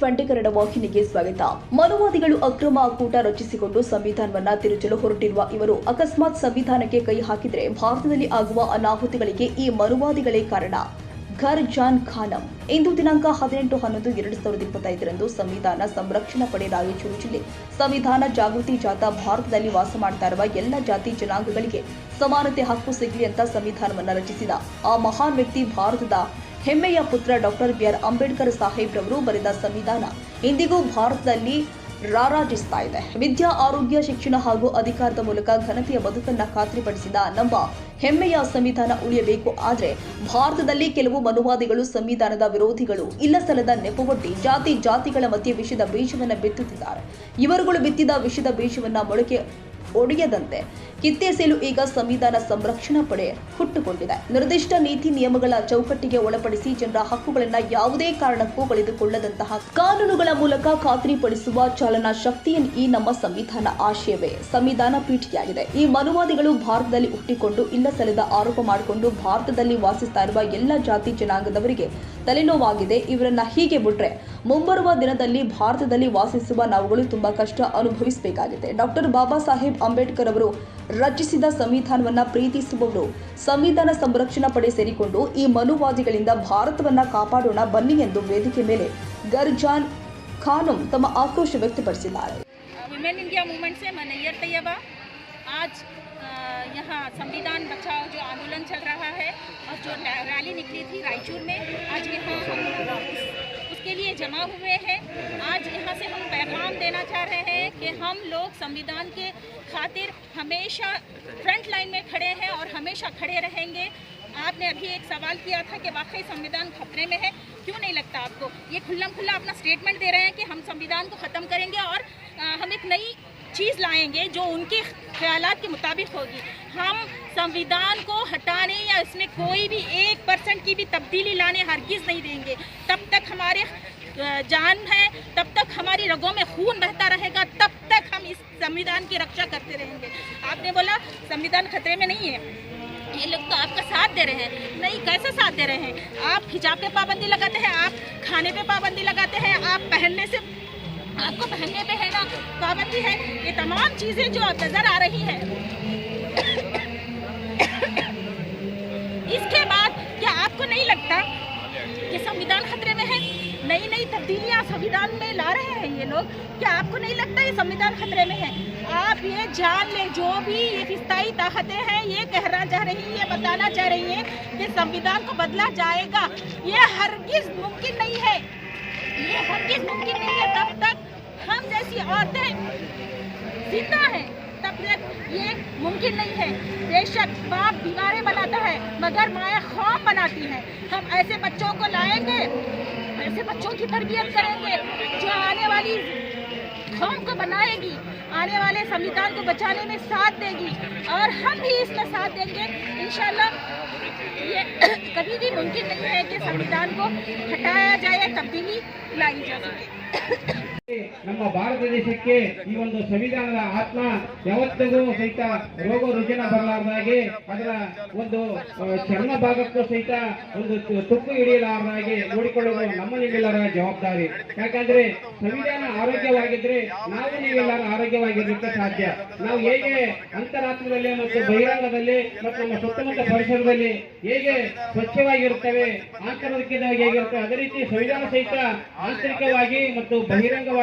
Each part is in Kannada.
20 ಕನ್ನಡ ವಾಹಿನಿಗೆ ಸ್ವಾಗತ. ಮನುವಾದಿಗಳು ಅಕ್ರಮ ಒಕ್ಕೂಟ ರಚಿಸಿಕೊಂಡು ಸಂವಿಧಾನವನ್ನ ತಿರುಚಲು ಹೊರಟಿರುವ ಇವರು ಅಕಸ್ಮಾತ್ ಸಂವಿಧಾನಕ್ಕೆ ಕೈ ಹಾಕಿದರೆ ಭಾರತದಲ್ಲಿ ಆಗುವ ಅನಾಹುತಿಗಳಿಗೆ ಈ ಮನುವಾದಿಗಳೇ ಕಾರಣ. ಘರ್ ಜಾನ್ ಖಾನಂ ಇಂದು ದಿನಾಂಕ 18-11-2025 ಸಂವಿಧಾನ ಸಂರಕ್ಷಣಾ ಪಡೆ ರಾಯಚೂರು ಜಿಲ್ಲೆ ಸಂವಿಧಾನ ಜಾಗೃತಿ ಜಾಥಾ ಭಾರತದಲ್ಲಿ ವಾಸ ಮಾಡ್ತಾ ಇರುವ ಎಲ್ಲ ಜಾತಿ ಜನಾಂಗಗಳಿಗೆ ಸಮಾನತೆ ಹಕ್ಕು ಸಿಗಲಿ ಅಂತ ಸಂವಿಧಾನವನ್ನ ರಚಿಸಿದ ಆ ಮಹಾನ್ ವ್ಯಕ್ತಿ ಭಾರತದ ಹೆಮ್ಮೆಯ ಪುತ್ರ ಡಾಕ್ಟರ್ ಬಿ.ಆರ್. ಅಂಬೇಡ್ಕರ್ ಸಾಹೇಬ್ರವರು ಬರೆದ ಸಂವಿಧಾನ ಇಂದಿಗೂ ಭಾರತದಲ್ಲಿ ರಾರಾಜಿಸ್ತಾ ಇದೆ. ವಿದ್ಯಾ, ಆರೋಗ್ಯ, ಶಿಕ್ಷಣ ಹಾಗೂ ಅಧಿಕಾರದ ಮೂಲಕ ಘನತೆಯ ಬದುಕನ್ನ ಖಾತ್ರಿಪಡಿಸಿದ ನಮ್ಮ ಹೆಮ್ಮೆಯ ಸಂವಿಧಾನ ಉಳಿಯಬೇಕು. ಆದರೆ ಭಾರತದಲ್ಲಿ ಕೆಲವು ಮನುವಾದಿಗಳು, ಸಂವಿಧಾನದ ವಿರೋಧಿಗಳು ಇಲ್ಲಸಲ್ಲದ ನೆಪವೊಡ್ಡಿ ಜಾತಿಗಳ ಮಧ್ಯೆ ವಿಷದ ಬೀಜವನ್ನ ಬಿತ್ತುತ್ತಿದ್ದಾರೆ. ಇವರುಗಳು ಬಿತ್ತಿದ ವಿಷದ ಬೀಜವನ್ನ ಮೊಳಕೆ ಒಡೆಯದಂತೆ ಕಿತ್ತೆಸೆಯಲು ಈಗ ಸಂವಿಧಾನ ಸಂರಕ್ಷಣಾ ಪಡೆ ಹುಟ್ಟುಕೊಂಡಿದೆ. ನಿರ್ದಿಷ್ಟ ನೀತಿ ನಿಯಮಗಳ ಚೌಕಟ್ಟಿಗೆ ಒಳಪಡಿಸಿ ಜನರ ಹಕ್ಕುಗಳನ್ನು ಯಾವುದೇ ಕಾರಣಕ್ಕೂ ಕಳೆದುಕೊಳ್ಳದಂತಹ ಕಾನೂನುಗಳ ಮೂಲಕ ಖಾತ್ರಿಪಡಿಸುವ ಚಾಲನಾ ಶಕ್ತಿಯನ್ನು ಈ ನಮ್ಮ ಸಂವಿಧಾನ ಆಶಯವೇ ಸಂವಿಧಾನ ಪೀಠಿಯಾಗಿದೆ. ಈ ಮನುವಾದಿಗಳು ಭಾರತದಲ್ಲಿ ಹುಟ್ಟಿಕೊಂಡು ಇಲ್ಲಸಲ್ಲದ ಆರೋಪ ಮಾಡಿಕೊಂಡು ಭಾರತದಲ್ಲಿ ವಾಸಿಸ್ತಾ ಇರುವ ಎಲ್ಲ ಜಾತಿ ಜನಾಂಗದವರಿಗೆ ತಲೆನೋವಾಗಿದೆ. ಇವರನ್ನ ಹೀಗೆ ಬಿಟ್ರೆ ಮುಂಬರುವ ದಿನದಲ್ಲಿ ಭಾರತದಲ್ಲಿ ವಾಸಿಸುವ ನಾವುಗಳು ತುಂಬಾ ಕಷ್ಟ ಅನುಭವಿಸಬೇಕಾಗಿದೆ. ಡಾಕ್ಟರ್ ಬಾಬಾ ಸಾಹೇಬ್ ಅಂಬೇಡ್ಕರ್ ಅವರು ರಚಿಸಿದ ಸಂವಿಧಾನವನ್ನ ಪ್ರೀತಿಸುವವರು ಸಂವಿಧಾನ ಸಂರಕ್ಷಣಾ ಪಡೆ ಸೇರಿಕೊಂಡು ಈ ಮನುವಾದಿಗಳಿಂದ ಭಾರತವನ್ನ ಕಾಪಾಡೋಣ ಬನ್ನಿ ಎಂದು ವೇದಿಕೆ ಮೇಲೆ ಘರ್ ಜಾನ್ ಖಾನಂ ತಮ್ಮ ಆಕ್ರೋಶ ವ್ಯಕ್ತಪಡಿಸಿದ್ದಾರೆ. वुमेन इंडिया मूवमेंट से मनैयर तैयबा आज यहाँ संविधान बचाओ जो आंदोलन चल रहा है और जो रैली निकली थी रायचूर में, आज यहाँ उसके लिए जमा हुए हैं. आज यहाँ से हम पैगाम देना चाह रहे हैं कि हम लोग संविधान के खातिर हमेशा फ्रंट लाइन में खड़े हैं और हमेशा खड़े रहेंगे. आपने अभी एक सवाल किया था कि वाकई संविधान खतरे में है. क्यों नहीं लगता आपको? ये खुल्लम खुल्ला अपना स्टेटमेंट दे रहे हैं कि हम संविधान को ख़त्म करेंगे और हम एक नई चीज़ लाएंगे जो उनके ख्यालात के मुताबिक होगी. हम संविधान को हटाने या इसमें कोई भी 1% की भी तब्दीली लाने हरगिज़ नहीं देंगे. तब तक हमारे जान है, तब तक हमारी रगों में खून बहता रहेगा, तब तक हम इस संविधान की रक्षा करते रहेंगे. आपने बोला संविधान खतरे में नहीं है, ये लोग तो आपका साथ दे रहे हैं. नहीं, कैसे साथ दे रहे हैं? आप हिजाब पे पाबंदी लगाते हैं, आप खाने पे पाबंदी लगाते हैं, आप पहनने से आपको पहनने पे है ना पाबंदी है. ये तमाम चीज़ें जो नज़र आ रही है, इसके बाद क्या आपको नहीं लगता कि संविधान खतरे में है? नई नई तब्दीलियाँ संविधान में ला रहे हैं ये लोग. क्या आपको नहीं लगता ये संविधान खतरे में है? आप ये जान ले, जो भी ये फिस्ताई ताकतें हैं ये कहना चाह रही हैं, ये बताना चाह रही हैं कि संविधान को बदला जाएगा. ये हरगिज़ मुमकिन नहीं है, ये हरगिज़ मुमकिन नहीं है. तब तक हम जैसी औरतें जिंदा हैं तब तक ये मुमकिन नहीं है. बेशक बाप दीवारें बनाता है मगर माया खौफ बनाती है. हम ऐसे बच्चों को लाएंगे, ऐसे बच्चों की तरबियत करेंगे जो आने वाली कौम को बनाएगी, आने वाले संविधान को बचाने में साथ देगी और हम भी इसमें साथ देंगे. इंशाल्लाह ये कभी भी मुमकिन नहीं है कि संविधान को हटाया जाए, तब्दीली लाई जा सके. ನಮ್ಮ ಭಾರತ ದೇಶಕ್ಕೆ ಈ ಒಂದು ಸಂವಿಧಾನದ ಆತ್ಮ ಯಾವತ್ತಿಗೂ ಸಹಿತ ರೋಗ ರುಜಿನ ಬರಲಾರದಾಗೆ, ಅದರ ಒಂದು ಚರ್ಮ ಭಾಗಕ್ಕೂ ಸಹಿತ ಒಂದು ತುಕ್ಕು ಹಿಡಿಯಲಾರದಾಗೆ ನೋಡಿಕೊಳ್ಳುವುದು ನಮ್ಮ ನೀವೆಲ್ಲರ ಜವಾಬ್ದಾರಿ. ಯಾಕಂದ್ರೆ ಸಂವಿಧಾನ ಆರೋಗ್ಯವಾಗಿದ್ರೆ ನಾವು ನೀವೆಲ್ಲರೂ ಆರೋಗ್ಯವಾಗಿರ್ಲಿಕ್ಕೆ ಸಾಧ್ಯ. ನಾವು ಹೇಗೆ ಅಂತರಾತ್ಮದಲ್ಲಿ ಮತ್ತು ಬಹಿರಂಗದಲ್ಲಿ ಮತ್ತು ನಮ್ಮ ಸುತ್ತಮುತ್ತ ಪರಿಸರದಲ್ಲಿ ಹೇಗೆ ಸ್ವಚ್ಛವಾಗಿರುತ್ತವೆ, ಆಂತರಿಕವಾಗಿ ಹೇಗಿರುತ್ತವೆ, ಅದೇ ರೀತಿ ಸಂವಿಧಾನ ಸಹಿತ ಆಂತರಿಕವಾಗಿ ಮತ್ತು ಬಹಿರಂಗವಾಗಿ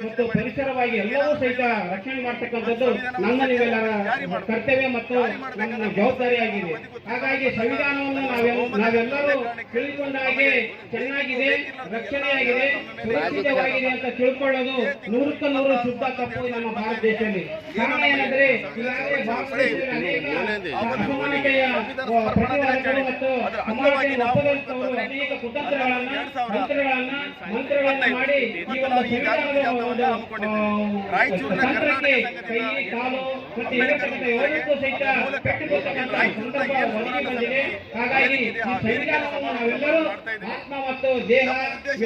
ಮತ್ತು ಪರಿಸರವಾಗಿ ಎಲ್ಲವೂ ಸಹಿತ ರಕ್ಷಣೆ ಮಾಡ್ತಕ್ಕಂಥದ್ದು ನಮ್ಮ ನೀವೆಲ್ಲರ ಕರ್ತವ್ಯ ಮತ್ತು ನಮ್ಮ ಜವಾಬ್ದಾರಿಯಾಗಿದೆ. ಹಾಗಾಗಿ ಸಂವಿಧಾನವನ್ನು ನಾವೆಲ್ಲರೂ ತಿಳಿದುಕೊಂಡ ಹಾಗೆ ಚೆನ್ನಾಗಿದೆ, ರಕ್ಷಣೆಯಾಗಿದೆ, ಸುರಕ್ಷಿತವಾಗಿದೆ ಅಂತ ತಿಳ್ಕೊಳ್ಳೋದು 100% ಶುದ್ಧ ತಪ್ಪು ನಮ್ಮ ಭಾರತ ದೇಶದಲ್ಲಿ. ಕಾರಣ ಏನಂದ್ರೆ ಈಗಾಗಲೇ ಭಾರತ ದೇಶದಲ್ಲಿ ಅನೇಕ ಅಸಮಾನತೆಯ ಪ್ರತಿವಾದಗಳು ಮತ್ತು ಸಮಾನತೆಯ ಒಪ್ಪದಂತವರು ಅನೇಕ ಮಂತ್ರಗಳನ್ನ ಮಾಡಿ ಈ ಒಂದು ಸಂವಿಧಾನದ ತಂತ್ರಕ್ಕೆ ಕೈ ಕಾಲು ಮತ್ತೆ ಇರತಕ್ಕಂಥ ಎಲ್ಲರಿಗೂ ಸಹಿತ ಪೆಟ್ಟುಕೊಳ್ತಕ್ಕಂಥ ಸಂದರ್ಭ ಒದಗಿ ಬಂದಿದೆ. ಹಾಗಾಗಿ ಈ ಸಂವಿಧಾನವನ್ನು ನಾವೆಲ್ಲರೂ ಆತ್ಮ ಮತ್ತು ದೇಹ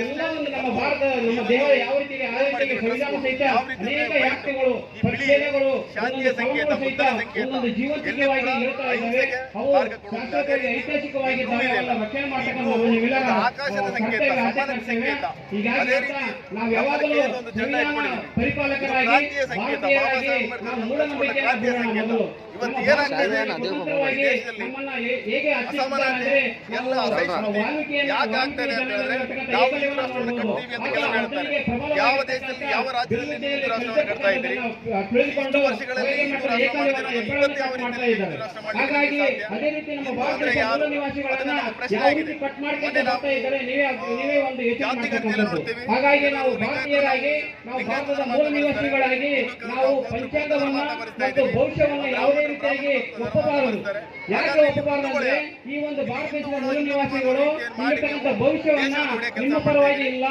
ಎಲ್ಲವನ್ನು ನಮ್ಮ ಭಾರತ ನಮ್ಮ ದೇಹ ಯಾವ ರೀತಿಗೆ ಆ ರೀತಿಗೆ ಸಂವಿಧಾನ ಸಹಿತ ಅನೇಕ ವ್ಯಾಪ್ತಿಗಳು ಪರಿಶೀಲನೆಗಳು ಒಂದೊಂದು ಸವಲುಗಳು ಸಹಿತ ಒಂದೊಂದು ಜೀವಂತಿಕವಾಗಿ ಇರುತ್ತಾ ಇದ್ದಾವೆ. ಅವು ಶಾಶ್ವತವಾಗಿ ಐತಿಹಾಸಿಕವಾಗಿ ಅವೆಲ್ಲ ರಕ್ಷಣೆ ಮಾಡ್ತಕ್ಕಂಥ ನೀವೆಲ್ಲರ ಕರ್ತವ್ಯ ಆಚರಿಸ್ತೇವೆ. ಹೀಗಾಗಿ ನಾವು ಯಾವಾಗಲೂ ಸಂವಿಧಾನ ಪರಿಪಾಲಕರಾಗಿ ಭಾರತೀಯರಾಗಿ ನಾವು ಮೂಢನಂಬಿಕೆಯನ್ನು ಬಿಡೋಣ. ಮೊದಲು ಸ್ವತಂತ್ರವಾಗಿ ನಮ್ಮನ್ನ ಹೇಗೆ ಅರ್ಚಿಸಿದ್ದಾರೆ ಅಂದ್ರೆ ಹಾಗಾಗಿ ಅದೇ ರೀತಿ ನಮ್ಮ ಭಾರತ ದೇಶ ಮೂಲ ನಿವಾಸಿಗಳನ್ನ ಯಾವ ರೀತಿ ಕಟ್ ಮಾಡ್ಕೊಂಡು ಬರ್ತಾ ಇದ್ದಾರೆ ನೀವೇ ಒಂದು ಯೋಚನೆ ಮಾಡತಕ್ಕಂಥದ್ದು. ಹಾಗಾಗಿ ನಾವು ಭಾರತೀಯರಾಗಿ ನಾವು ಭಾರತದ ಮೂಲ ನಿವಾಸಿಗಳಾಗಿ ನಾವು ಪಂಚಾಂಗವನ್ನ ಮತ್ತು ಭವಿಷ್ಯವನ್ನ ಯಾವುದೇ ರೀತಿಯಾಗಿ ಒಪ್ಪಬಾರದು. ಯಾಕೆ ಒಪ್ಪಬಾರದು ಅಂದ್ರೆ ಈ ಒಂದು ಭಾರತ ದೇಶದ ಮೂಲ ನಿವಾಸಿಗಳು ಇಲ್ಲಿರ್ತಕ್ಕಂಥ ಭವಿಷ್ಯವನ್ನ ನಿಮ್ಮ ಪರವಾಗಿ ಇಲ್ಲ.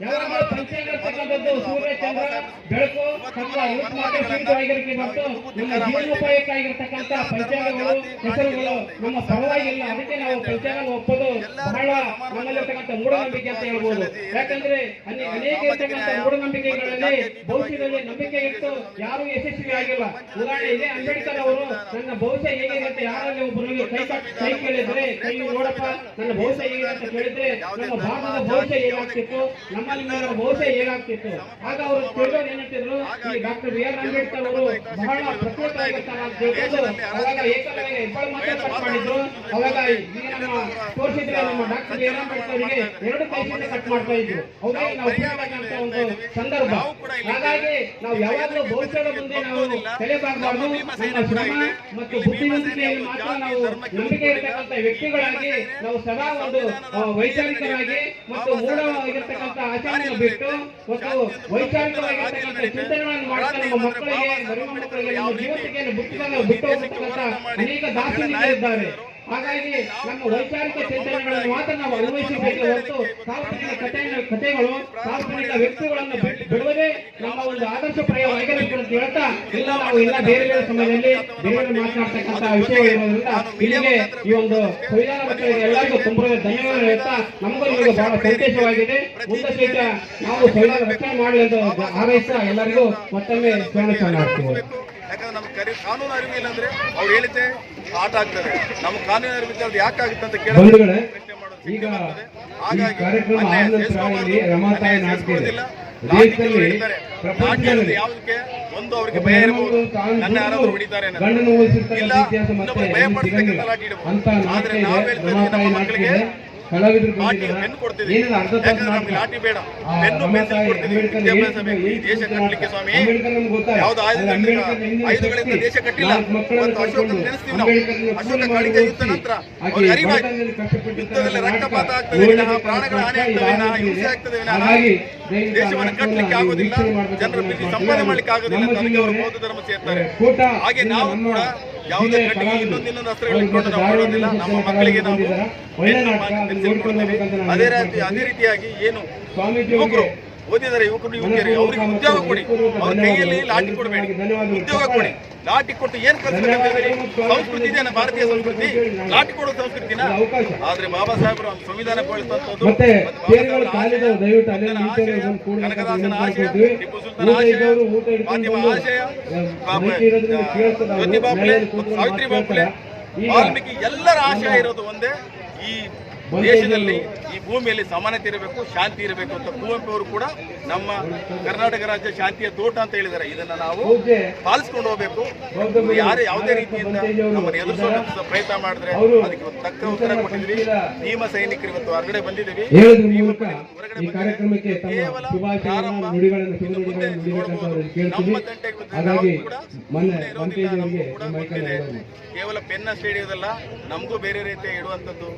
ಯಾವಾಗಲೂ ಪಂಚಾಂಗ ಇರ್ತಕ್ಕಂಥದ್ದು ಸೂರ್ಯ ಚಂದ್ರ ಬೆಳಕು ಅಥವಾ ಮಾತ್ರ ಸೀಮಿತವಾಗಿರಕ್ಕೆ ಮತ್ತು ನಮ್ಮ ಜೀವನೋಪಾಯಕ್ಕಾಗಿರ್ತಕ್ಕಂಥ ಪಂಚಾಂಗಗಳು ಹೆಸರುಗಳು ನಮ್ಮ ಪರವಾಗಿಲ್ಲ. ಅದಕ್ಕೆ ನಾವು ಪಂಚಾಂಗ ಒಪ್ಪೋದು ಬಹಳ ನಮ್ಮಲ್ಲಿರ್ತಕ್ಕಂಥ ಮೂಢನಂಬಿಕೆ ಅಂತ ಹೇಳ್ಬೋದು. ಯಾಕಂದ್ರೆ ಅನೇಕ ಇರ್ತಕ್ಕಂಥ ಮೂಢನಂಬಿಕೆಗಳಲ್ಲಿ ಭವಿಷ್ಯದಲ್ಲಿ ನಂಬಿಕೆ ಇಟ್ಟು ಯಾರು ಯಶಸ್ವಿ ಆಗಿಲ್ಲ. ಉದಾಹರಣೆ ಇದೆ, ಅಂಬೇಡ್ಕರ್ ಅವರು ನನ್ನ ಭವಿಷ್ಯ ಹೇಗಿದೆ ಅಂತ ಯಾರಲ್ಲಿ ಒಬ್ಬರಿಗೆ ಕೈ ಕೇಳಿದ್ರೆ ಕೈ ನೋಡಪ್ಪ ನನ್ನ ಭವಿಷ್ಯ ಹೇಗಿದೆ ಅಂತ ಕೇಳಿದ್ರೆ ನಮ್ಮ ಭಾರತದ ಭವಿಷ್ಯ ಹೇಗಾಗ್ತಿತ್ತು, ನಮ್ಮಲ್ಲಿ ಭವಿಷ್ಯ ಹೇಗಾಗ್ತಿತ್ತು. ಆಗ ಅವರು ತಿಳಿದವರು ಏನಂತಿದ್ರು, ಈ ಡಾಕ್ಟರ್ ಬಿ ಆರ್ ಅಂಬೇಡ್ಕರ್ ಅವರು ಬಹಳ ಪ್ರತ್ಯೇಕವಾಗಿರ್ತಾರೆ ಅಂತ ತಿಳ್ಕೊಂಡು ಅವಾಗ ಏಕಲವ್ಯ ಹೆಬ್ಬಾಳು ಮಾತ್ರ ಕಟ್ ಮಾಡಿದ್ರು. ಅವಾಗ ಈಗ ನಮ್ಮ ತೋರಿಸಿದ್ರೆ ನಮ್ಮ ಡಾಕ್ಟರ್ ಬಿ ಆರ್ ಅಂಬೇಡ್ಕರ್ ಅವರಿಗೆ 2 ಕೈಯಿಂದ ಕಟ್ ಮಾಡ್ತಾ ಇದ್ರು. ಹೌದಾಗಿ ನಾವು ಅಂತ ಒಂದು ಸಂದರ್ಭ. ಹಾಗಾಗಿ ನಾವು ಯಾವಾಗಲೂ ಭವಿಷ್ಯದ ಮುಂದೆ ನಾವು ತಲೆಬಾಗಬಾರ್ದು. ನಮ್ಮ ಶ್ರಮ ಮತ್ತು ಬುದ್ಧಿವಂತಿಕೆಯಲ್ಲಿ ಮಾತ್ರ ನಾವು ನಂಬಿಕೆ ಇರತಕ್ಕಂಥ ವ್ಯಕ್ತಿಗಳಾಗಿ ನಾವು ಸದಾ ಒಂದು ವೈಚಾರಿಕರಾಗಿ ಮತ್ತು ಮೂಢವಾಗಿರ್ತಕ್ಕಂಥ ಆಚರಣೆಯನ್ನು ಬಿಟ್ಟು ಮತ್ತು ವೈಚಾರಿಕವಾಗಿರ್ತಕ್ಕಂಥ ಚಿಂತನೆಗಳನ್ನು ಮಾಡ್ತಾ ನಮ್ಮ ಮಕ್ಕಳಿಗೆ ಮಕ್ಕಳಿಗೆ ನಮ್ಮ ಜೀವನತೆಯನ್ನು ಬಿಟ್ಟು ಹೋಗತಕ್ಕಂಥ ಅನೇಕ ದಾರ್ಶನಿಕರಿದ್ದಾರೆ. ಹಾಗಾಗಿ ನಮ್ಮ ವೈಚಾರಿಕ ಚಿಂತನೆಗಳನ್ನು ಮಾತ್ರ ನಾವು ಅನ್ವಯಿಸಬೇಕು ಹೊರತು ಕಾಲ್ಪನಿಕ ಕಥೆಗಳು ಕಾಲ್ಪನಿಕ ವ್ಯಕ್ತಿಗಳನ್ನು ಬಿಡುವುದೇ ನಮ್ಮ ಒಂದು ಆದರ್ಶಪ್ರಾಯವಾಗಿರಬೇಕು ಅಂತ ಹೇಳ್ತಾ ಇಲ್ಲ ನಾವು ಎಲ್ಲ ಬೇರೆ ಬೇರೆ ಸಮಯದಲ್ಲಿ ಬೇರೆ ಮಾತನಾಡ್ತಕ್ಕಂಥ ವಿಷಯಗಳು ಇರೋದ್ರಿಂದ ಇಲ್ಲಿಗೆ ಈ ಒಂದು ಸಂವಿಧಾನ ಮಕ್ಕಳಿಗೆ ಎಲ್ಲರಿಗೂ ತುಂಬ ಧನ್ಯವಾದ ಹೇಳ್ತಾ ನಮಗೂ ನಿಮಗೆ ಬಹಳ ಸಂತೋಷವಾಗಿದೆ. ಮುಂದೆ ಸಹಿತ ನಾವು ಸಂವಿಧಾನ ರಕ್ಷಣೆ ಮಾಡಲಿ ಎಂದು ಹಾರೈಸ್ತಾ ಎಲ್ಲರಿಗೂ ಮತ್ತೊಮ್ಮೆ ಸ್ಮರಣೆ ಮಾಡ್ತೀವಿ. ಯಾಕಂದ್ರೆ ನಮ್ಗೆ ಕಾನೂನು ಅರಿವು ಇಲ್ಲ ಅಂದ್ರೆ ಅವ್ರು ಹೇಳಿದ್ದೆ ಆಟ ಆಗ್ತದೆ. ನಮ್ಮ ಕಾನೂನು ಅರಿವು ಇದ್ದರೆ ಯಾಕಾಗುತ್ತೆ ಅಂತ ಕೇಳಿದ್ರೆ ಈಗ ಈ ಕಾರ್ಯಕ್ರಮ ಆದ ನಂತರ ಇಲ್ಲಿ ರಮಾತಾಯಿ ನಾಟಕ ದೇಶದಲ್ಲಿ ಪ್ರಪಂಚದಲ್ಲಿ ಯಾವುದಕ್ಕೆ ಒಂದು ಅವರಿಗೆ ಭಯ ಇರಬಹುದು, ನನ್ನ ಯಾರಾದ್ರೂ ಹೊಡಿತಾರೆ ಭಯ ಪಡ್ತಕ್ಕಂಥ ಅಂತ ನಾಟಕ ಇದೆ. ರಮಾತಾಯಿ ನಾಟಕ ಇದೆ. ಕಲಾವಿದರು ಲಾಠಿ ಬೇಡ, ಪೆನ್ನು ಪೆನ್ಸಿಲ್ ಕೊಡ್ತೀವಿ. ವಿದ್ಯಾಭ್ಯಾಸ ಬೇಕು ಈ ದೇಶ ಕಟ್ಟಲಿಕ್ಕೆ. ಸ್ವಾಮಿ ಯಾವ್ದು ಆಯುಧಗಳಿಂದ ದೇಶ ಕಟ್ಟಿಲ್ಲ. ಅಶೋಕ ನೆನೆಸ್ತೀವಿ ನಾವು. ಅಶೋಕ ಕಾಳಿಂಗ ಯುದ್ಧ ನಂತರ ಅವ್ರಿಗೆ ಅರಿವಾಯ್ತು ಯುದ್ಧದಲ್ಲಿ ರಕ್ತಪಾತ ಆಗ್ತದೆ ವಿನಃ, ಪ್ರಾಣಗಳ ಹಾನಿ ಆಗ್ತದೆ ವಿನಃ, ಹಿಂಸೆ ಆಗ್ತದೆ ವಿನಃ, ದೇಶವನ್ನು ಕಟ್ಟಲಿಕ್ಕೆ ಆಗೋದಿಲ್ಲ, ಜನರ ಸಂಪಾದನೆ ಮಾಡ್ಲಿಕ್ಕೆ ಆಗೋದಿಲ್ಲ ಅಂತ ಅದಕ್ಕೆ ಅವರು ಬೌದ್ಧ ಧರ್ಮ ಸೇರ್ತಾರೆ. ಹಾಗೆ ನಾವು ಕೂಡ ಯಾವುದೇ ಕಟ್ಟಿಗೆ ಇನ್ನೊಂದು ಅಸ್ತ್ರಗಳು ಇಟ್ಕೊಂಡು ನಾವು ಮಾಡೋದಿಲ್ಲ. ನಮ್ಮ ಮಕ್ಕಳಿಗೆ ನಾವು ಅದೇ ರೀತಿಯಾಗಿ ಏನು ಯುವಕರು ಓದಿದರೆ ಯುವಕರು ಅವ್ರಿಗೆ ಉದ್ಯೋಗ ಕೊಡಿ. ಅವ್ರ ಕೈಯಲ್ಲಿ ಲಾಠಿ ಕೊಡಬೇಡಿ, ಉದ್ಯೋಗ ಕೊಡಿ. ಲಾಠಿ ಕೊಟ್ಟು ಏನ್ ಕಲ್ಸ್ಬೇಕಂತಿದ್ದೀರಿ? ಸಂಸ್ಕೃತಿ ಇದೆಯಾ ಭಾರತೀಯ ಸಂಸ್ಕೃತಿ? ಲಾಠಿ ಕೊಡೋ ಸಂಸ್ಕೃತಿನ? ಆದ್ರೆ ಬಾಬಾ ಸಾಹೇಬರು ಸಂವಿಧಾನ ಬಳಸುವಂತದ್ದು ಕನಕದಾಸನ ಆಶಯ, ಟಿಪ್ಪು ಸುಲ್ತಾನ್ ಆಶಯ, ಫಾತಿಮಾ ಆಶಯ, ಜ್ಯೋತಿಬಾ ಫುಲೆ, ಸಾವಿತ್ರಿಬಾ ಫುಲೆ, ವಾಲ್ಮೀಕಿ ಎಲ್ಲರ ಆಶಯ ಇರೋದು ಒಂದೇ, ಈ ದೇಶದಲ್ಲಿ ಈ ಭೂಮಿಯಲ್ಲಿ ಸಮಾನತೆ ಇರಬೇಕು, ಶಾಂತಿ ಇರಬೇಕು ಅಂತ ಕುವೆಂಪು ಅವರು ಕೂಡ ನಮ್ಮ ಕರ್ನಾಟಕ ರಾಜ್ಯ ಶಾಂತಿಯ ತೋಟ ಅಂತ ಹೇಳಿದ್ದಾರೆ. ಇದನ್ನ ನಾವು ಪಾಲಿಸ್ಕೊಂಡು ಹೋಗ್ಬೇಕು. ಯಾರೇ ಯಾವುದೇ ರೀತಿಯಿಂದ ನಮ್ಮನ್ನು ಎದುರಿಸೋ ಪ್ರಯತ್ನ ಮಾಡಿದ್ರೆ ಅದಕ್ಕೆ ತಕ್ಕ ಉತ್ತರ ಕೊಟ್ಟಿದ್ವಿ. ಭೀಮ ಸೈನಿಕರು ಇವತ್ತು ಹೊರಗಡೆ ಬಂದಿದ್ದೀವಿ. ಕೇವಲ ಪ್ರಾರಂಭ ನಮ್ಮ ತಂಟೆ ಕೇವಲ ಪೆನ್ನ ಸ್ಟೇಡಿಯದಲ್ಲ, ನಮಗೂ ಬೇರೆ ರೀತಿಯ ಇಡುವಂಥದ್ದು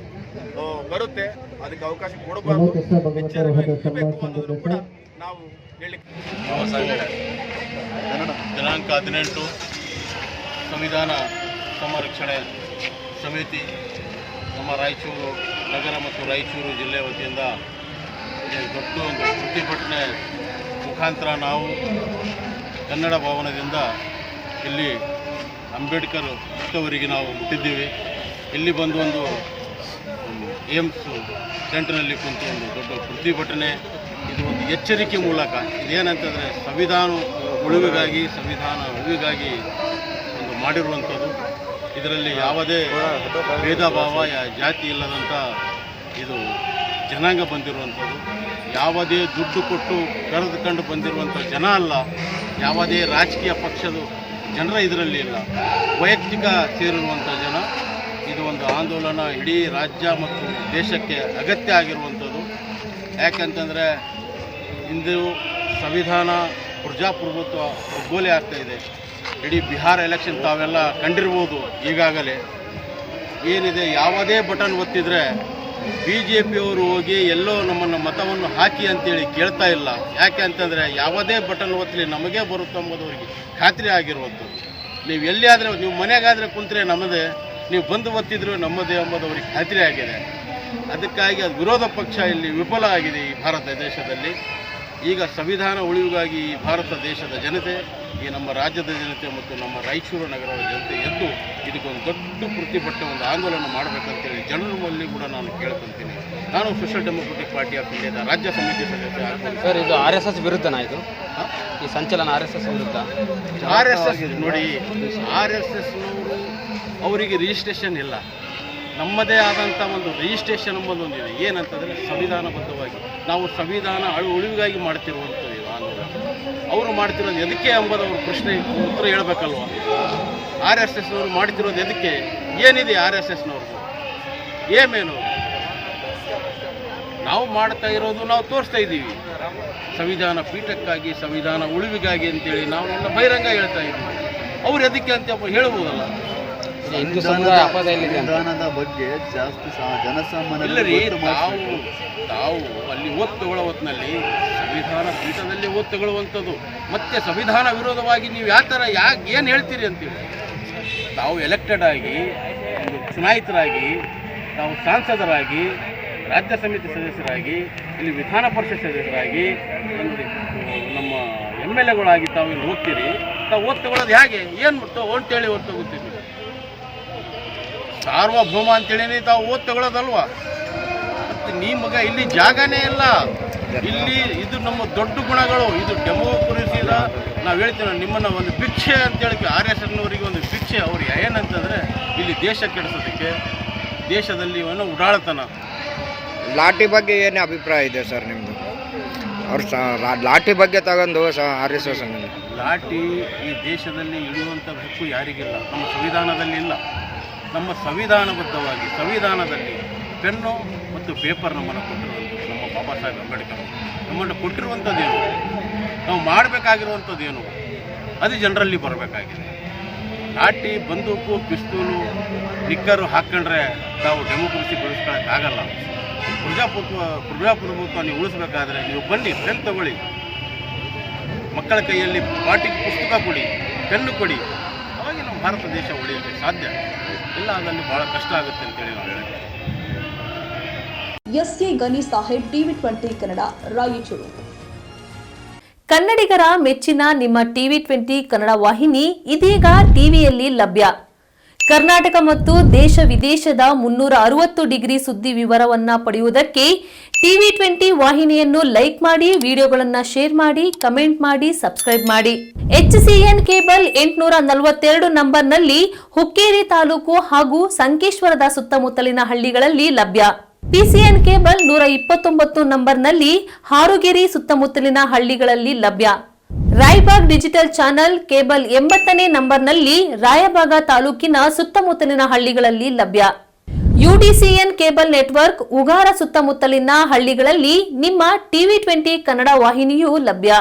ಬರುತ್ತೆ. ಅದಕ್ಕೆ ಅವಕಾಶ ಕೊಡಬಾರ್ದು, ಕೂಡ ನಾವು ಹೇಳಿಕ್ಕೆ. ದಿನಾಂಕ 18 ಸಂವಿಧಾನ ಸಂರಕ್ಷಣೆ ಸಮಿತಿ ನಮ್ಮ ರಾಯಚೂರು ನಗರ ಮತ್ತು ರಾಯಚೂರು ಜಿಲ್ಲೆ ವತಿಯಿಂದ ದೊಡ್ಡ ಒಂದು ಪ್ರತಿಭಟನೆ ಮುಖಾಂತರ ನಾವು ಕನ್ನಡ ಭವನದಿಂದ ಇಲ್ಲಿ ಅಂಬೇಡ್ಕರ್ ಹುಟ್ಟವರಿಗೆ ನಾವು ಹುಟ್ಟಿದ್ದೀವಿ. ಇಲ್ಲಿ ಬಂದು ಒಂದು ಏಮ್ಸ್ ಸೆಂಟರ್ನಲ್ಲಿ ಕುಂತು ಒಂದು ದೊಡ್ಡ ಪ್ರತಿಭಟನೆ, ಇದು ಒಂದು ಎಚ್ಚರಿಕೆ ಮೂಲಕ ಇದೇನಂತಂದರೆ ಸಂವಿಧಾನ ಉಳಿವಿಗಾಗಿ ಒಂದು ಮಾಡಿರುವಂಥದ್ದು. ಇದರಲ್ಲಿ ಯಾವುದೇ ಭೇದ ಭಾವ ಜಾತಿ ಇಲ್ಲದಂಥ ಇದು ಜನಾಂಗ ಬಂದಿರುವಂಥದ್ದು. ಯಾವುದೇ ದುಡ್ಡು ಕೊಟ್ಟು ಕರೆದುಕೊಂಡು ಬಂದಿರುವಂಥ ಜನ ಅಲ್ಲ, ಯಾವುದೇ ರಾಜಕೀಯ ಪಕ್ಷದ ಜನರ ಇದರಲ್ಲಿ ಇಲ್ಲ, ವೈಯಕ್ತಿಕ ಸೇರಿರುವಂಥ ಜನ. ಇದು ಒಂದು ಆಂದೋಲನ ಇಡೀ ರಾಜ್ಯ ಮತ್ತು ದೇಶಕ್ಕೆ ಅಗತ್ಯ ಆಗಿರುವಂಥದ್ದು. ಯಾಕಂತಂದರೆ ಇಂದು ಸಂವಿಧಾನ ಪ್ರಜಾಪ್ರಭುತ್ವ ಒಗ್ಗೋಲೆ ಆಗ್ತಾಯಿದೆ. ಇಡೀ ಬಿಹಾರ ಎಲೆಕ್ಷನ್ ತಾವೆಲ್ಲ ಕಂಡಿರ್ಬೋದು. ಈಗಾಗಲೇ ಏನಿದೆ, ಯಾವುದೇ ಬಟನ್ ಒತ್ತಿದರೆ BJP ಅವರು ಹೋಗಿ ಎಲ್ಲೋ ನಮ್ಮನ್ನು ಮತವನ್ನು ಹಾಕಿ ಅಂತೇಳಿ ಕೇಳ್ತಾ ಇಲ್ಲ. ಯಾಕೆ ಅಂತಂದರೆ ಯಾವುದೇ ಬಟನ್ ಒತ್ತಲಿ ನಮಗೇ ಬರುತ್ತೆ ಎಂಬುದವರಿಗೆ ಖಾತ್ರಿ ಆಗಿರುವಂಥದ್ದು. ನೀವು ಎಲ್ಲಿ ಆದರೆ, ನೀವು ಮನೆಗಾದರೆ ಕುಂತರೆ ನಮ್ಮದೇ, ನೀವು ಬಂದು ಒತ್ತಿದ್ರು ನಮ್ಮದೇ ಎಂಬುದವರಿಗೆ ಖಾತ್ರಿ ಆಗಿದೆ. ಅದಕ್ಕಾಗಿ ಅದು ವಿರೋಧ ಪಕ್ಷ ಇಲ್ಲಿ ವಿಫಲ ಆಗಿದೆ ಈ ಭಾರತ ದೇಶದಲ್ಲಿ. ಈಗ ಸಂವಿಧಾನ ಉಳಿವಿಗಾಗಿ ಈ ಭಾರತ ದೇಶದ ಜನತೆ, ಈ ನಮ್ಮ ರಾಜ್ಯದ ಜನತೆ ಮತ್ತು ನಮ್ಮ ರಾಯಚೂರು ನಗರದ ಜನತೆ ಎದ್ದು ಇದಕ್ಕೊಂದು ದೊಡ್ಡ ಪ್ರತಿಭಟನೆ, ಒಂದು ಆಂದೋಲನ ಮಾಡಬೇಕಂತೇಳಿ ಜನರಲ್ಲಿ ಕೂಡ ನಾನು ಕೇಳ್ಕೊತೀನಿ. ನಾನು ಸೋಷಿಯಲ್ ಡೆಮೊಕ್ರೆಟಿಕ್ ಪಾರ್ಟಿ ಆಫ್ ಇಂಡಿಯಾದ ರಾಜ್ಯ ಸಮಿತಿ ಸದಸ್ಯ. ಸರ್, ಇದು RSS ವಿರುದ್ಧನಾ? ಇದು ಈ ಸಂಚಲನ RSS ವಿರುದ್ಧ? RSS ನೋಡಿ, RSSನವರು ಅವರಿಗೆ ರಿಜಿಸ್ಟ್ರೇಷನ್ ಇಲ್ಲ. ನಮ್ಮದೇ ಆದಂಥ ಒಂದು ರಿಜಿಸ್ಟ್ರೇಷನ್ ಎಂಬುದೊಂದಿದೆ. ಏನಂತಂದರೆ ಸಂವಿಧಾನಬದ್ಧವಾಗಿ ನಾವು ಸಂವಿಧಾನ ಉಳಿವಿಗಾಗಿ ಮಾಡ್ತಿರುವಂಥದ್ದು ಇದು ಆಂದೋಲನ. ಅವರು ಮಾಡ್ತಿರೋದು ಎದಕ್ಕೆ ಎಂಬುದವ್ರ ಪ್ರಶ್ನೆ ಉತ್ತರ ಹೇಳಬೇಕಲ್ವ. RSSನವರು ಮಾಡ್ತಿರೋದು ಎದಕ್ಕೆ, ಏನಿದೆ RSSನವ್ರದ್ದು ಏಮೇನು? ನಾವು ಮಾಡ್ತಾ ಇರೋದು, ನಾವು ತೋರಿಸ್ತಾ ಇದ್ದೀವಿ ಸಂವಿಧಾನ ಪೀಠಕ್ಕಾಗಿ, ಸಂವಿಧಾನ ಉಳಿವಿಗಾಗಿ ಅಂತೇಳಿ ನಾವೆಲ್ಲ ಬಹಿರಂಗ ಹೇಳ್ತಾ ಇದ್ದೀವಿ. ಅವ್ರು ಎದಕ್ಕೆ ಅಂತ ಹೇಳ್ಬೋದಲ್ಲ. ಹಿಂದೂ ಸಮುದಾಯ ಅಪದಲ್ಲಿದೆ ಸಂವಿಧಾನದ ಬಗ್ಗೆ ಜಾಸ್ತಿ ಜನಸಾಮಾನ್ಯ ಇಲ್ಲರಿ, ತಾವು ಅಲ್ಲಿ ಓದ್ ತಗೊಳ್ಳೋ ಹೊತ್ತಿನಲ್ಲಿ ಸಂವಿಧಾನ ಪೀಠದಲ್ಲಿ ಓದ್ ತಗೊಳ್ಳುವಂಥದ್ದು, ಮತ್ತೆ ಸಂವಿಧಾನ ವಿರೋಧವಾಗಿ ನೀವು ಯಾವ ಥರ ಏನು ಹೇಳ್ತೀರಿ ಅಂತೇಳಿ. ತಾವು ಎಲೆಕ್ಟೆಡ್ ಆಗಿ, ಒಂದು ಚುನಾಯಿತರಾಗಿ, ತಾವು ಸಾಂಸದರಾಗಿ, ರಾಜ್ಯ ಸಮಿತಿ ಸದಸ್ಯರಾಗಿ, ಇಲ್ಲಿ ವಿಧಾನ ಪರಿಷತ್ ಸದಸ್ಯರಾಗಿ, ನಮ್ಮ MLAಗಳಾಗಿ ತಾವು ಇಲ್ಲಿ ಹೋಗ್ತೀರಿ. ತಾವು ಓದ್ ತಗೊಳ್ಳೋದು ಹೇಗೆ, ಏನು ಅಂತೇಳಿ ಓದ್ ತಗೋತೀವಿ? ಸಾರ್ವಭೌಮ ಅಂತೇಳಿ ತಾವು ಓದ್ ತಗೊಳ್ಳೋದಲ್ವಾ? ಮತ್ತು ನಿಮಗೆ ಇಲ್ಲಿ ಜಾಗನೇ ಇಲ್ಲ. ಇಲ್ಲಿ ಇದು ನಮ್ಮ ದೊಡ್ಡ ಗುಣಗಳು, ಇದು ಡೆಮೋಕ್ರಸಿದ ನಾವು ಹೇಳ್ತೀವಿ. ನಿಮ್ಮನ್ನು ಒಂದು ಭಿಕ್ಷೆ ಅಂತೇಳಿ RSSನವರಿಗೆ ಒಂದು ಭಿಕ್ಷೆ. ಅವ್ರು ಏನಂತಂದರೆ ಇಲ್ಲಿ ದೇಶ ಕೆಡಿಸೋದಕ್ಕೆ, ದೇಶದಲ್ಲಿ ಏನೋ ಉಡಾಳತನ. ಲಾಠಿ ಬಗ್ಗೆ ಏನು ಅಭಿಪ್ರಾಯ ಇದೆ ಸರ್ ನಿಮ್ಮದು? ಅವ್ರು ಲಾಠಿ ಬಗ್ಗೆ ತಗೊಂಡು RSS ಲಾಠಿ ಈ ದೇಶದಲ್ಲಿ ಇಡುವಂಥ ಹಕ್ಕು ಯಾರಿಗಿಲ್ಲ, ನಮ್ಮ ಸಂವಿಧಾನದಲ್ಲಿ ಇಲ್ಲ. ನಮ್ಮ ಸಂವಿಧಾನಬದ್ಧವಾಗಿ ಸಂವಿಧಾನದಲ್ಲಿ ಪೆನ್ನು ಮತ್ತು ಪೇಪರ್ ನಮ್ಮನ್ನು ಕೊಟ್ಟಿರುವಂಥದ್ದು ನಮ್ಮ ಬಾಬಾ ಸಾಹೇಬ್ ಅಂಬೇಡ್ಕರ್ ನಮ್ಮನ್ನು ಕೊಟ್ಟಿರುವಂಥದ್ದೇನು, ನಾವು ಮಾಡಬೇಕಾಗಿರುವಂಥದ್ದೇನು, ಅದು ಜನರಲ್ಲಿ ಬರಬೇಕಾಗಿದೆ. ಲಾಠಿ, ಬಂದೂಕು, ಪಿಸ್ತೂಲು, ನಿಕ್ಕರು ಹಾಕ್ಕೊಂಡ್ರೆ ನಾವು ಡೆಮೋಕ್ರಸಿ ಬೆಳೆಸ್ಕೊಳ್ಳೋಕ್ಕಾಗಲ್ಲ. ಪ್ರಜಾಪ್ರಭುತ್ವ ನೀವು ಉಳಿಸ್ಬೇಕಾದ್ರೆ ನೀವು ಬನ್ನಿ, ಪೆನ್ ತಗೊಳ್ಳಿ, ಮಕ್ಕಳ ಕೈಯಲ್ಲಿ ಪಾಠಿಗೆ ಪುಸ್ತಕ ಕೊಡಿ, ಪೆನ್ನು ಕೊಡಿ, ಅವಾಗ ನಮ್ಮ ಭಾರತ ದೇಶ ಉಳಿಯೋಕ್ಕೆ ಸಾಧ್ಯ. ಇಲ್ಲ ಅದರಲ್ಲಿ ಭಾಳ ಕಷ್ಟ ಆಗುತ್ತೆ ಅಂತೇಳಿ ನಾವು ಹೇಳ್ತೀವಿ. SK Ghani Saheb, TV20 Kannada, Raichur. ಕನ್ನಡಿಗರ ಮೆಚ್ಚಿನ ನಿಮ್ಮ TV20 ಕನ್ನಡ ವಾಹಿನಿ ಇದೀಗ ಟಿವಿಯಲ್ಲಿ ಲಭ್ಯ. ಕರ್ನಾಟಕ ಮತ್ತು ದೇಶ ವಿದೇಶದ 360 ಡಿಗ್ರಿ ಸುದ್ದಿ ವಿವರವನ್ನ ಪಡೆಯುವುದಕ್ಕೆ TV20 ವಾಹಿನಿಯನ್ನು ಲೈಕ್ ಮಾಡಿ, ವಿಡಿಯೋಗಳನ್ನು ಶೇರ್ ಮಾಡಿ, ಕಮೆಂಟ್ ಮಾಡಿ, ಸಬ್ಸ್ಕ್ರೈಬ್ ಮಾಡಿ. HCN ಕೇಬಲ್ 842 ನಂಬರ್ನಲ್ಲಿ ಹುಕ್ಕೇರಿ ತಾಲೂಕು ಹಾಗೂ ಸಂಕೇಶ್ವರದ ಸುತ್ತಮುತ್ತಲಿನ ಹಳ್ಳಿಗಳಲ್ಲಿ ಲಭ್ಯ. PCN ಕೇಬಲ್ 129 ನಂಬರ್ನಲ್ಲಿ ಹಾರುಗೆರೆ ಸುತ್ತಮುತ್ತಲಿನ ಹಳ್ಳಿಗಳಲ್ಲಿ ಲಭ್ಯ. ರಾಯಬಾಗ್ ಡಿಜಿಟಲ್ ಚಾನೆಲ್ ಕೇಬಲ್ 80ನೇ ನಂಬರ್ನಲ್ಲಿ ರಾಯಬಾಗ ತಾಲೂಕಿನ ಸುತ್ತಮುತ್ತಲಿನ ಹಳ್ಳಿಗಳಲ್ಲಿ ಲಭ್ಯ. UDCN ಕೇಬಲ್ ನೆಟ್ವರ್ಕ್ ಉಗಾರ ಸುತ್ತಮುತ್ತಲಿನ ಹಳ್ಳಿಗಳಲ್ಲಿ ನಿಮ್ಮ TV20 ಕನ್ನಡ ವಾಹಿನಿಯೂ ಲಭ್ಯ.